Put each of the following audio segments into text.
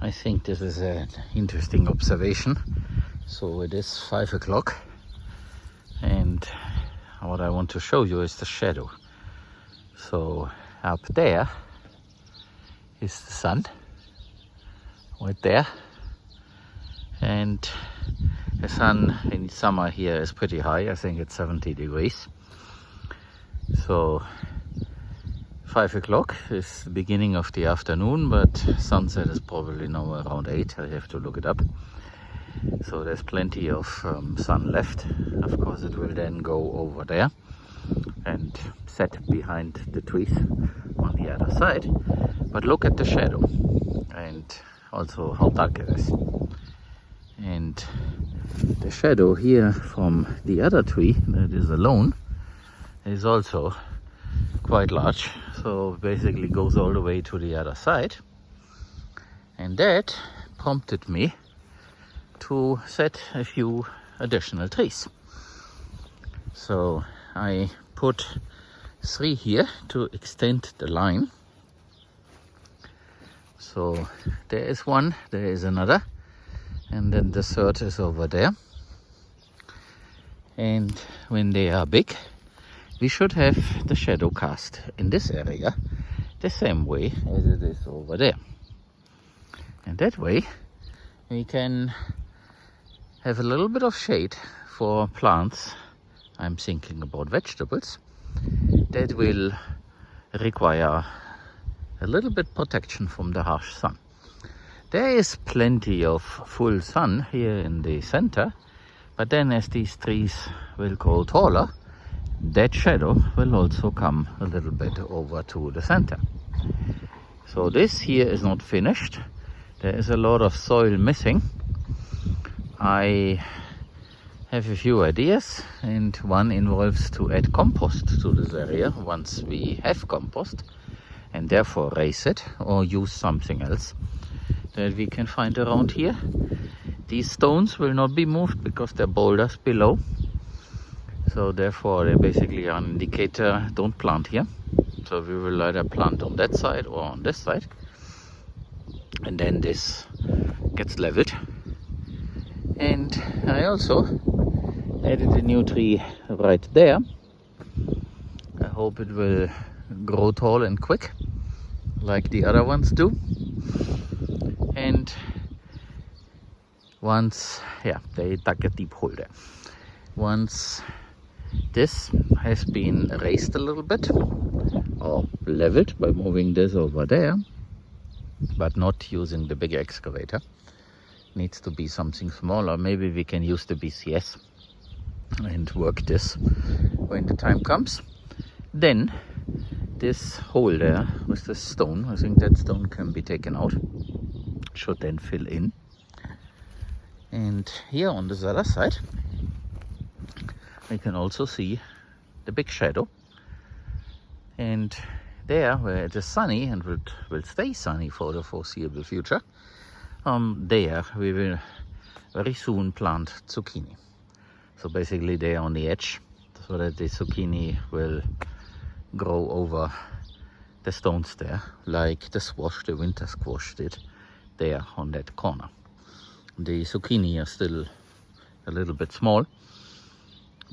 I think this is an interesting observation. So it is 5 o'clock, and what I want to show you is the shadow. So up there is the sun, right there, and the sun in summer here is pretty high. I think it's 70 degrees. So 5 o'clock is the beginning of the afternoon, but sunset is probably now around 8. I have to look it up. So there's plenty of sun left. Of course it will then go over there and set behind the trees on the other side. But look at the shadow and also how dark it is. And the shadow here from the other tree that is alone is also quite large. So basically goes all the way to the other side. And that prompted me to set a few additional trees. So I put 3 here to extend the line. So there is one, there is another, and then the third is over there. And when they are big, we should have the shadow cast in this area the same way as it is over there. And that way we can have a little bit of shade for plants. I'm thinking about vegetables that will require a little bit protection from the harsh sun. There is plenty of full sun here in the center, but then as these trees will grow taller, that shadow will also come a little bit over to the center. So this here is not finished. There is a lot of soil missing. I have a few ideas, and one involves to add compost to this area once we have compost, and therefore raise it or use something else that we can find around here. These stones will not be moved because they're boulders below. So therefore they basically are an indicator, don't plant here. So we will either plant on that side or on this side. And then this gets leveled. And I also added a new tree right there. I hope it will grow tall and quick, like the other ones do. And once, yeah, they dug a deep hole there. Once this has been raised a little bit or leveled by moving this over there, but not using the big excavator. Needs to be something smaller. Maybe we can use the BCS and work this when the time comes. Then this hole there with the stone, I think that stone can be taken out, should then fill in. And here on this other side we can also see the big shadow, and there where it is sunny and will stay sunny for the foreseeable future, there we will very soon plant zucchini. So basically they are on the edge so that the zucchini will grow over the stones there, like the squash, the winter squash did there on that corner. The zucchini are still a little bit small,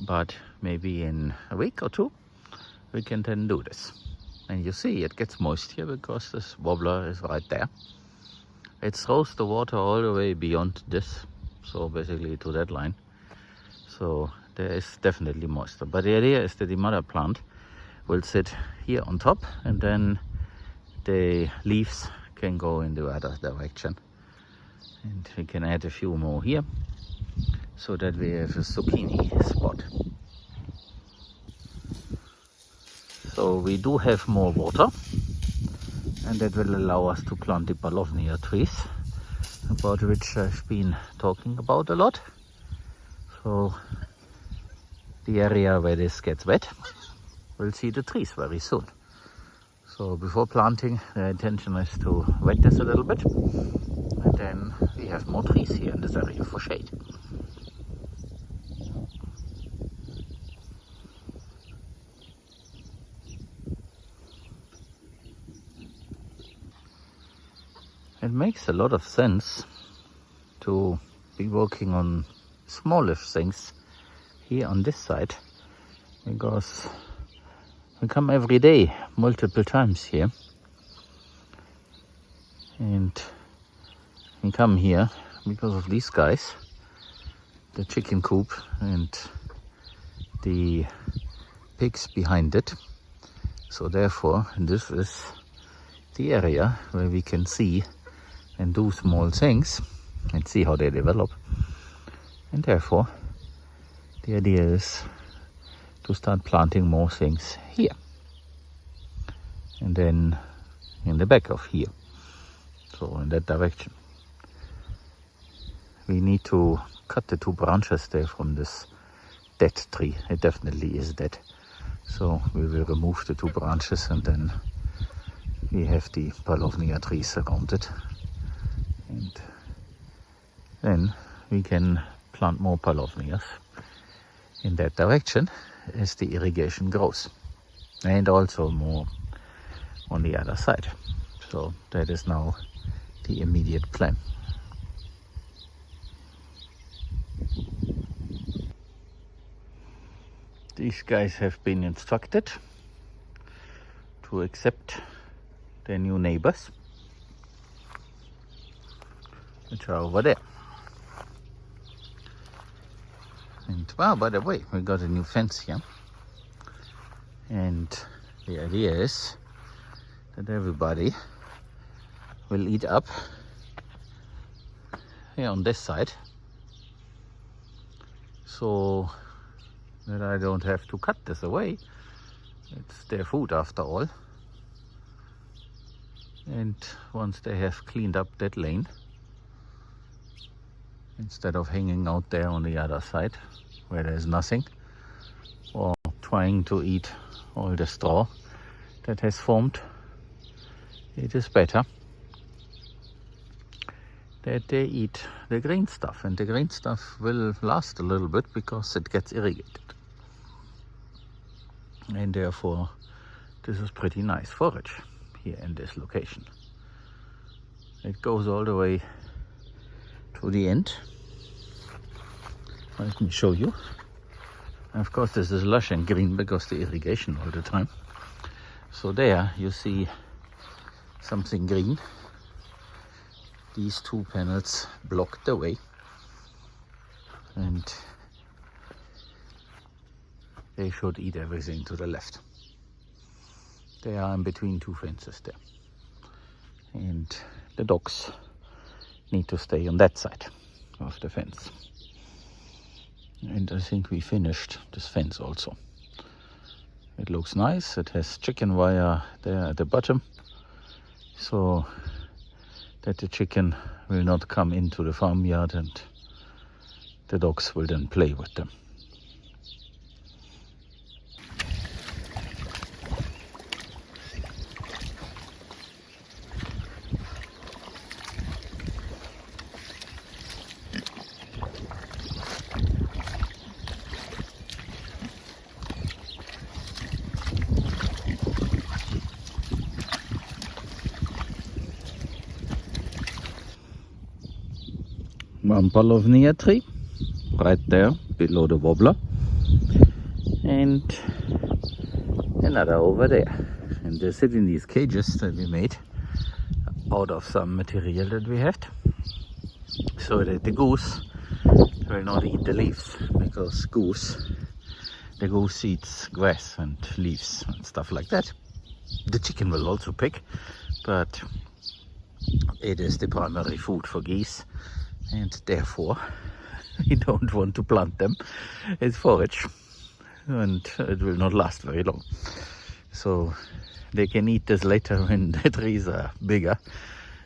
but maybe in a week or 2 we can then do this. And you see it gets moist here because this wobbler is right there. It throws the water all the way beyond this, so basically to that line. So there is definitely moisture. But the idea is that the mother plant will sit here on top, and then the leaves can go in the other direction. And we can add a few more here, so that we have a zucchini spot. So we do have more water, and that will allow us to plant the Paulownia trees, about which I've been talking about a lot. So the area where this gets wet will see the trees very soon. So before planting, the intention is to wet this a little bit, and then we have more trees here in this area for shade. It makes a lot of sense to be working on smallish things here on this side, because we come every day multiple times here, and we come here because of these guys, the chicken coop and the pigs behind it. So therefore this is the area where we can see and do small things and see how they develop. And therefore the idea is to start planting more things here, and then in the back of here, so in that direction. We need to cut the 2 branches there from this dead tree. It definitely is dead. So we will remove the 2 branches, and then we have the Paulownia trees around it. And then we can plant more Paulownias in that direction as the irrigation grows. And also more on the other side. So that is now the immediate plan. These guys have been instructed to accept their new neighbors, which are over there. And wow, by the way, we got a new fence here. And the idea is that everybody will eat up here on this side, so that I don't have to cut this away. It's their food after all. And once they have cleaned up that lane, instead of hanging out there on the other side where there's nothing, or trying to eat all the straw that has formed, it is better that they eat the green stuff, and the green stuff will last a little bit because it gets irrigated. And therefore this is pretty nice forage here in this location. It goes all the way to the end. Let me show you. And of course this is lush and green because the irrigation all the time. So there you see something green. These 2 panels block the way, and they should eat everything to the left. They are in between 2 fences there. And the dogs need to stay on that side of the fence. And I think we finished this fence also. It looks nice. It has chicken wire there at the bottom, so that the chicken will not come into the farmyard and the dogs will then play with them. One Paulownia tree right there below the wobbler, and another over there. And they sit in these cages that we made out of some material that we had, so that the goose will not eat the leaves, because the goose eats grass and leaves and stuff like that. The chicken will also pick, but it is the primary food for geese, and therefore we don't want to plant them as forage, and it will not last very long. So they can eat this later when the trees are bigger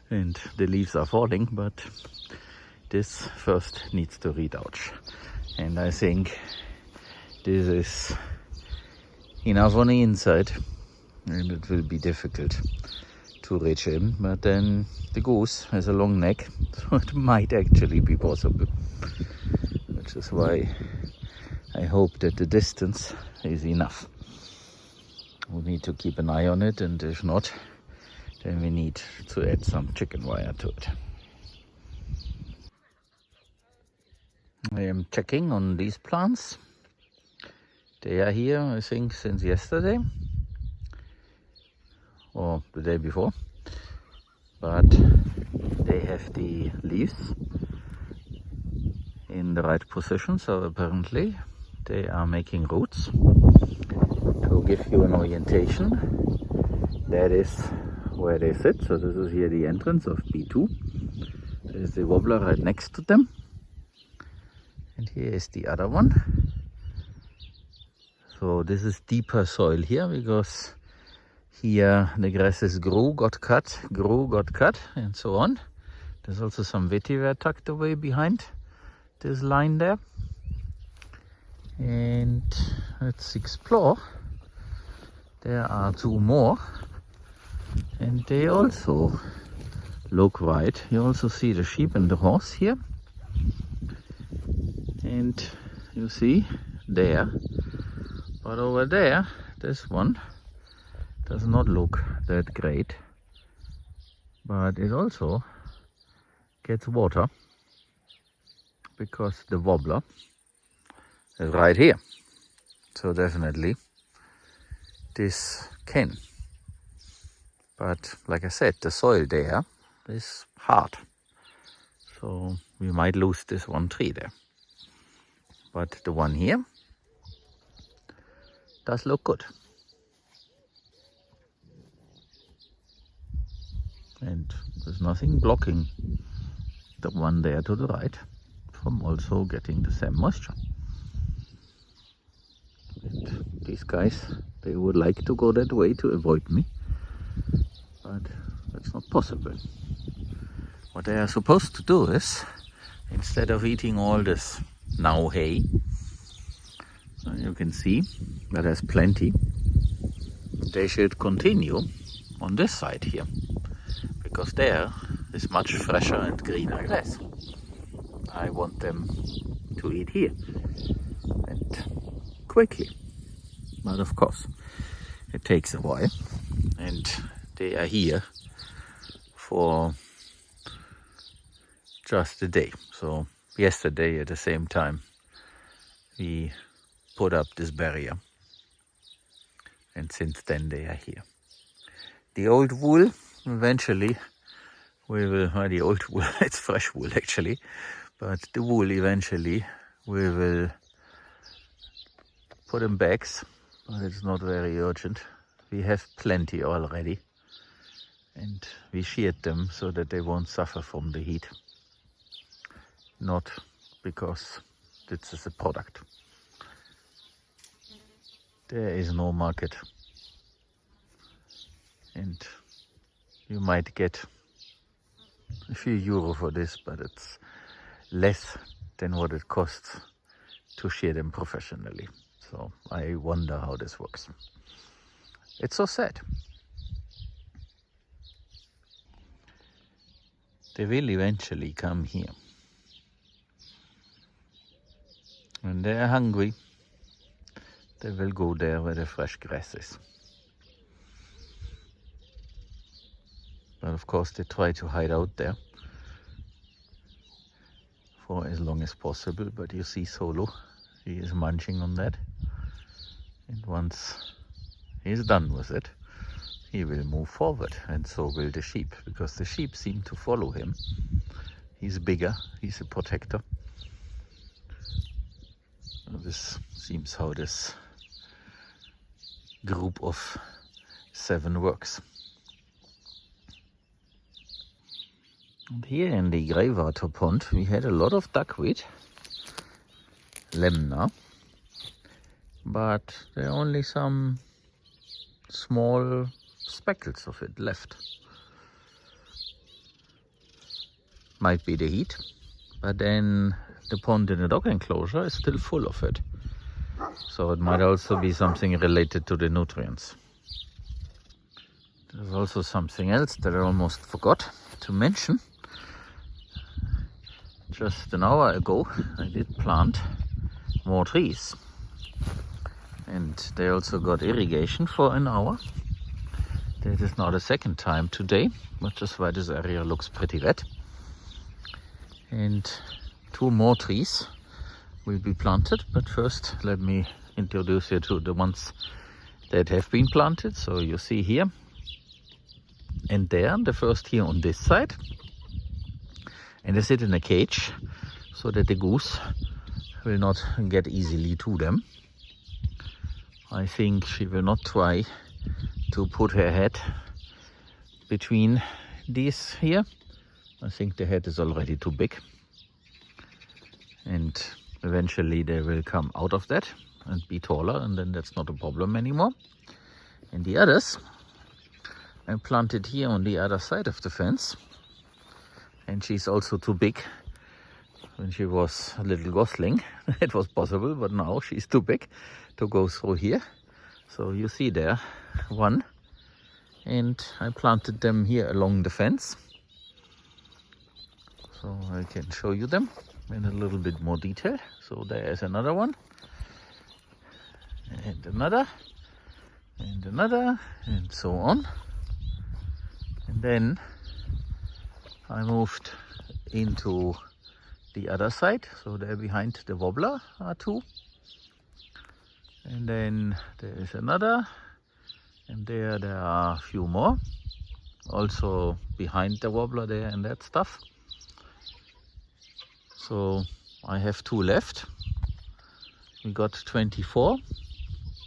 and the leaves are falling, but this first needs to read out. And I think this is enough on the inside, and it will be difficult to reach him, but then the goose has a long neck, so it might actually be possible, which is why I hope that the distance is enough. We need to keep an eye on it, and if not, then we need to add some chicken wire to it. I am checking on these plants. They are here, I think, since yesterday or the day before, but they have the leaves in the right position, so apparently they are making roots. To give you an orientation, that is where they sit. So this is here the entrance of B2. There is the wobbler right next to them, and here is the other one. So this is deeper soil here, because here the grasses grew, got cut, and so on. There's also some vetiver tucked away behind this line there. And let's explore. There are two more, and they also look white. You also see the sheep and the horse here. And you see there. But over there, this one does not look that great, but it also gets water because the wobbler is right here. So definitely this can. But like I said, the soil there is hard. So we might lose this one tree there. But the one here does look good. And there's nothing blocking the one there to the right from also getting the same moisture. And these guys, they would like to go that way to avoid me, but that's not possible. What they are supposed to do is, instead of eating all this now hay, you can see that there's plenty, they should continue on this side here, because there is much fresher and greener grass. I want them to eat here, and quickly. But of course, it takes a while, and they are here for just a day. So yesterday at the same time, we put up this barrier, and since then they are here. The old wool, eventually we will, the old wool, it's fresh wool actually, but the wool eventually we will put in bags, but it's not very urgent. We have plenty already, and we sheared them so that they won't suffer from the heat, not because this is a product. There is no market, and you might get a few euro for this, but it's less than what it costs to shear them professionally. So I wonder how this works. It's so sad. They will eventually come here. When they are hungry, they will go there where the fresh grass is. But of course they try to hide out there for as long as possible. But you see Solo, he is munching on that. And once he's done with it, he will move forward, and so will the sheep, because the sheep seem to follow him. He's bigger, he's a protector. This seems how this group of 7 works. And here in the greywater pond we had a lot of duckweed, lemna, but there are only some small speckles of it left. Might be the heat, but then the pond in the dog enclosure is still full of it. So it might also be something related to the nutrients. There's also something else that I almost forgot to mention. Just an hour ago I did plant more trees, and they also got irrigation for an hour. That is now the second time today, which is why this area looks pretty wet. And 2 more trees will be planted, but first let me introduce you to the ones that have been planted. So you see here and there, the first here on this side, and they sit in a cage so that the goose will not get easily to them. I think she will not try to put her head between these here. I think the head is already too big, and eventually they will come out of that and be taller, and then that's not a problem anymore. And the others I planted here on the other side of the fence, and she's also too big. When she was a little gosling it was possible, but now she's too big to go through here. So you see there one, and I planted them here along the fence, so I can show you them in a little bit more detail. So there is another one, and another, and another, and so on. And then I moved into the other side, so there behind the wobbler are 2, and then there is another, and there are a few more also behind the wobbler there and that stuff. So I have 2 left. We got 24,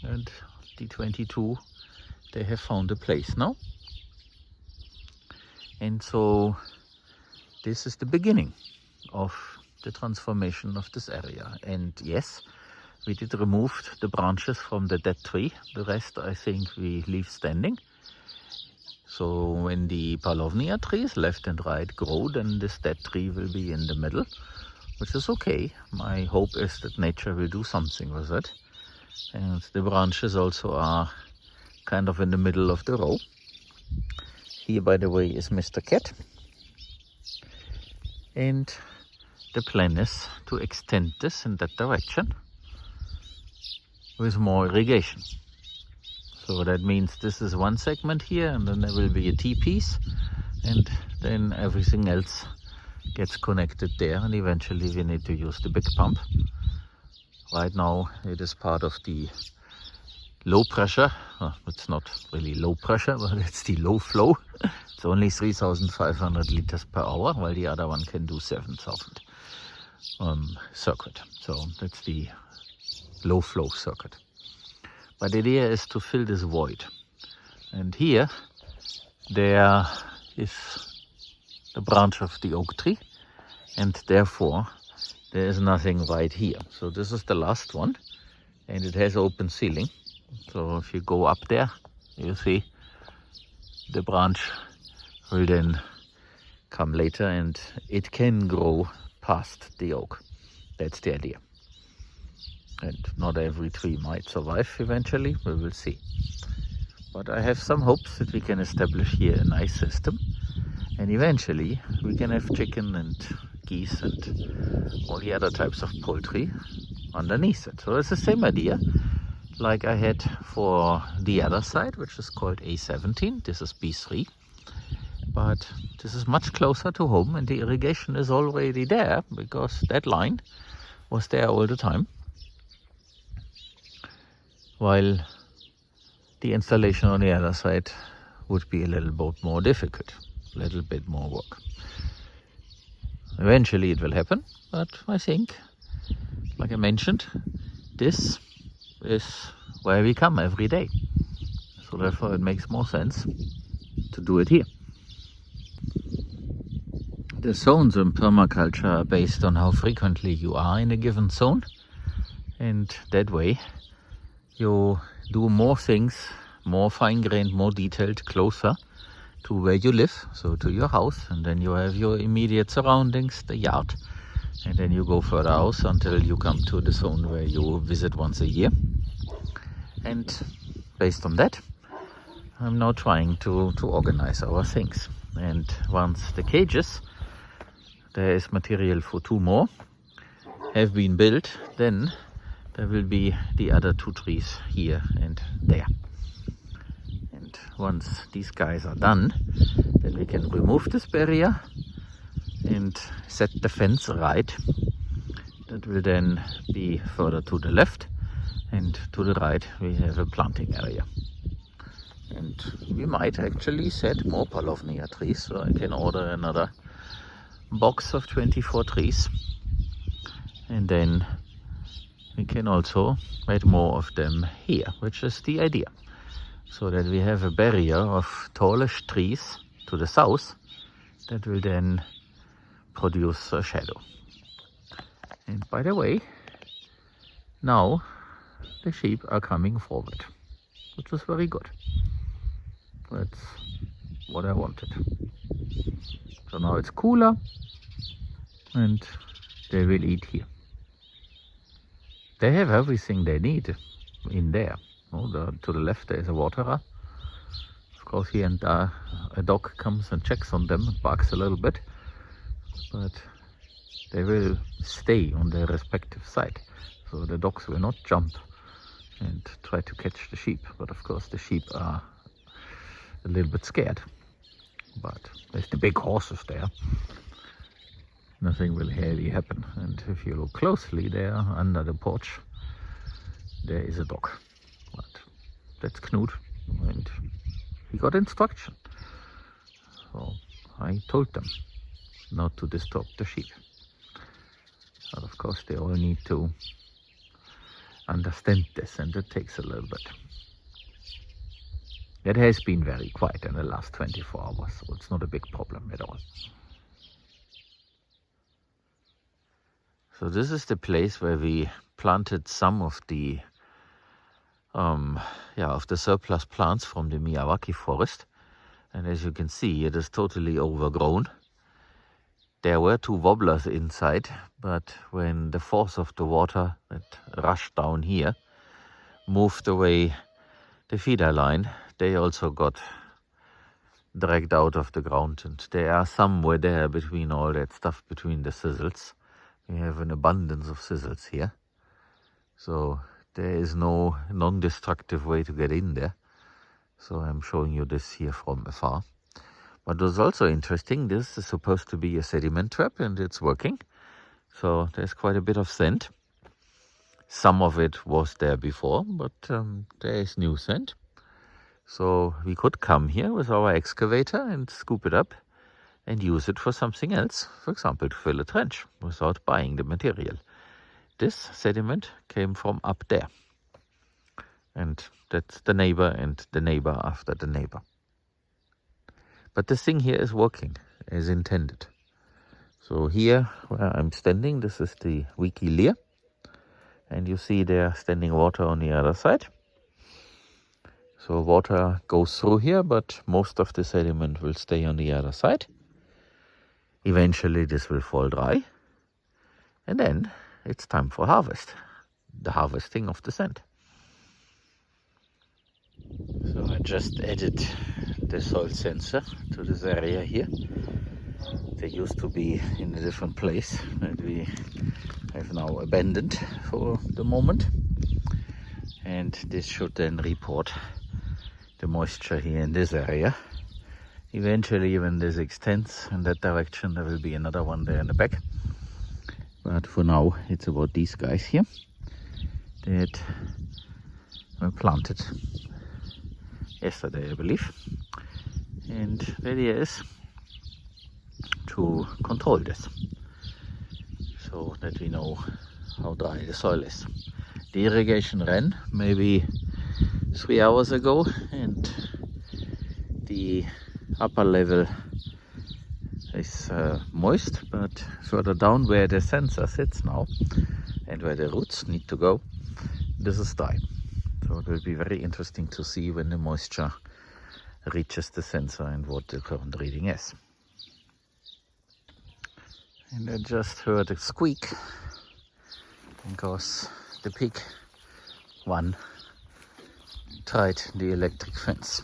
and the 22 they have found a place now. And so this is the beginning of the transformation of this area. And yes, we did remove the branches from the dead tree. The rest I think we leave standing. So when the Paulownia trees left and right grow, then this dead tree will be in the middle, which is okay. My hope is that nature will do something with it. And the branches also are kind of in the middle of the row. Here, by the way, is Mr. Cat. And the plan is to extend this in that direction with more irrigation. So that means this is one segment here, and then there will be a T-piece, and then everything else gets connected there, and eventually we need to use the big pump. Right now it is part of the low pressure. It's not really low pressure, but it's the low flow. It's only 3,500 liters per hour, while the other one can do 7,000 circuit. So that's the low flow circuit. But the idea is to fill this void. And here there is the branch of the oak tree, and therefore there is nothing right here. So this is the last one, and it has open ceiling. So if you go up there, you see the branch will then come later, and it can grow past the oak. That's the idea. And not every tree might survive eventually, we will see. But I have some hopes that we can establish here a nice system, and eventually we can have chicken and geese and all the other types of poultry underneath it. So it's the same idea like I had for the other side, which is called A17. This is B3, but this is much closer to home, and the irrigation is already there because that line was there all the time, while the installation on the other side would be a little bit more difficult, a little bit more work. Eventually it will happen, but I think, like I mentioned, this is where we come every day. So therefore it makes more sense to do it here. The zones in permaculture are based on how frequently you are in a given zone, and that way you do more things, more fine-grained, more detailed, closer to where you live, so to your house, and then you have your immediate surroundings, the yard, and then you go further out until you come to the zone where you visit once a year. And based on that, I'm now trying to organize our things. And once the cages, there is material for 2 more, have been built, then there will be the other 2 trees here and there. And once these guys are done, then we can remove this barrier and set the fence right. That will then be further to the left, and to the right we have a planting area. And we might actually set more Paulownia trees, so I can order another box of 24 trees, and then we can also add more of them here, which is the idea, so that we have a barrier of tallish trees to the south that will then produce a shadow. And by the way, now the sheep are coming forward, which is very good. That's what I wanted. So now it's cooler and they will eat here. They have everything they need in there. To the left there is a waterer. Of course, here and there a dog comes and checks on them and barks a little bit, but they will stay on their respective side. So the dogs will not jump and try to catch the sheep, but of course the sheep are a little bit scared. But there's the big horses there. Nothing will really happen. And if you look closely there under the porch, there is a dog. But that's Knut, and he got instruction. So I told them not to disturb the sheep. But of course they all need to understand this, and it takes a little bit. It has been very quiet in the last 24 hours, so it's not a big problem at all. So this is the place where we planted some of the surplus plants from the Miyawaki forest. And as you can see, it is totally overgrown. There were 2 wobblers inside, but when the force of the water that rushed down here moved away the feeder line, they also got dragged out of the ground, and there are somewhere there between all that stuff, between the sizzles. We have an abundance of sizzles here, so there is no non-destructive way to get in there. So I'm showing you this here from afar. But what's also interesting, this is supposed to be a sediment trap, and it's working. So there's quite a bit of sand. Some of it was there before, but there is new sand. So we could come here with our excavator and scoop it up and use it for something else. For example, to fill a trench without buying the material. This sediment came from up there. And that's the neighbor and the neighbor after the neighbor. But this thing here is working as intended. So here where I'm standing, this is the Wiki Leer. And you see there standing water on the other side. So water goes through here, but most of the sediment will stay on the other side. Eventually this will fall dry. And then it's time for harvest. The harvesting of the sand. So I just added the soil sensor to this area here. They used to be in a different place that we have now abandoned for the moment. And this should then report the moisture here in this area. Eventually, when this extends in that direction, there will be another one there in the back. But for now, it's about these guys here that were planted yesterday, I believe. And the idea is to control this so that we know how dry the soil is. The irrigation ran maybe 3 hours ago, and the upper level is moist, but further down where the sensor sits now and where the roots need to go, this is dry. So it will be very interesting to see when the moisture reaches the sensor and what the current reading is. And I just heard a squeak because the pig one tried the electric fence.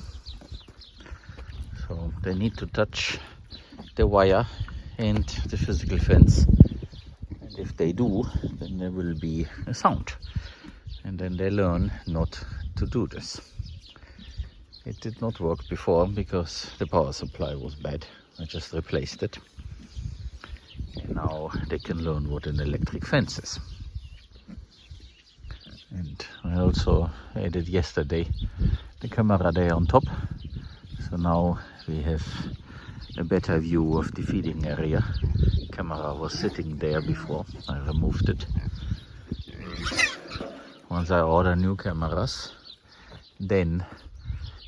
So they need to touch the wire and the physical fence, and if they do, then there will be a sound, and then they learn not to do this. It did not work before because the power supply was bad. I just replaced it. And now they can learn what an electric fence is. And I also added yesterday the camera there on top. So now we have a better view of the feeding area. Camera was sitting there before. I removed it. Once I order new cameras, then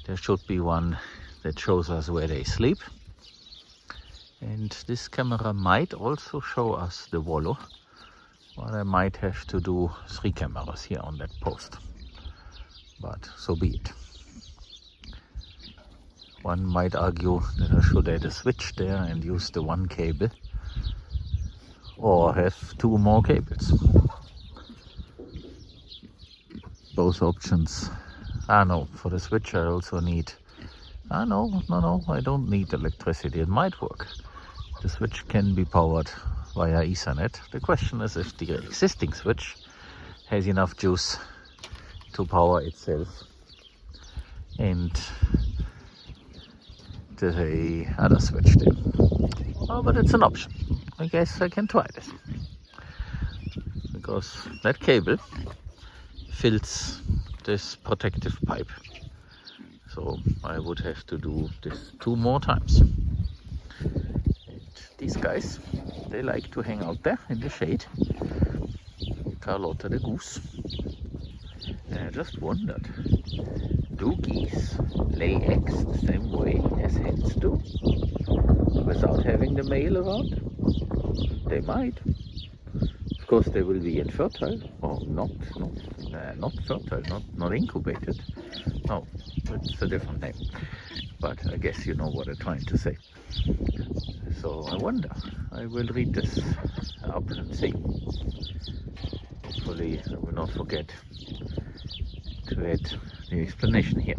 there should be one that shows us where they sleep. And this camera might also show us the wallow. But I might have to do 3 cameras here on that post. But so be it. One might argue that I should add a switch there and use the 1 cable. Or have 2 more cables. Both options. No, for the switch I also need... no, I don't need electricity. It might work. The switch can be powered via Ethernet. The question is if the existing switch has enough juice to power itself. And the other switch there. Oh, but it's an option. I guess I can try this. Because that cable fills this protective pipe. So I would have to do this 2 more times. And these guys, they like to hang out there in the shade. Carlotta the goose. And I just wondered, do geese lay eggs the same way as hens do? Without having the male around? They might. Of course they will be infertile, or not fertile, not incubated. No, it's a different name. But I guess you know what I'm trying to say. So I wonder, I will read this up and see. Hopefully I will not forget to add the explanation here.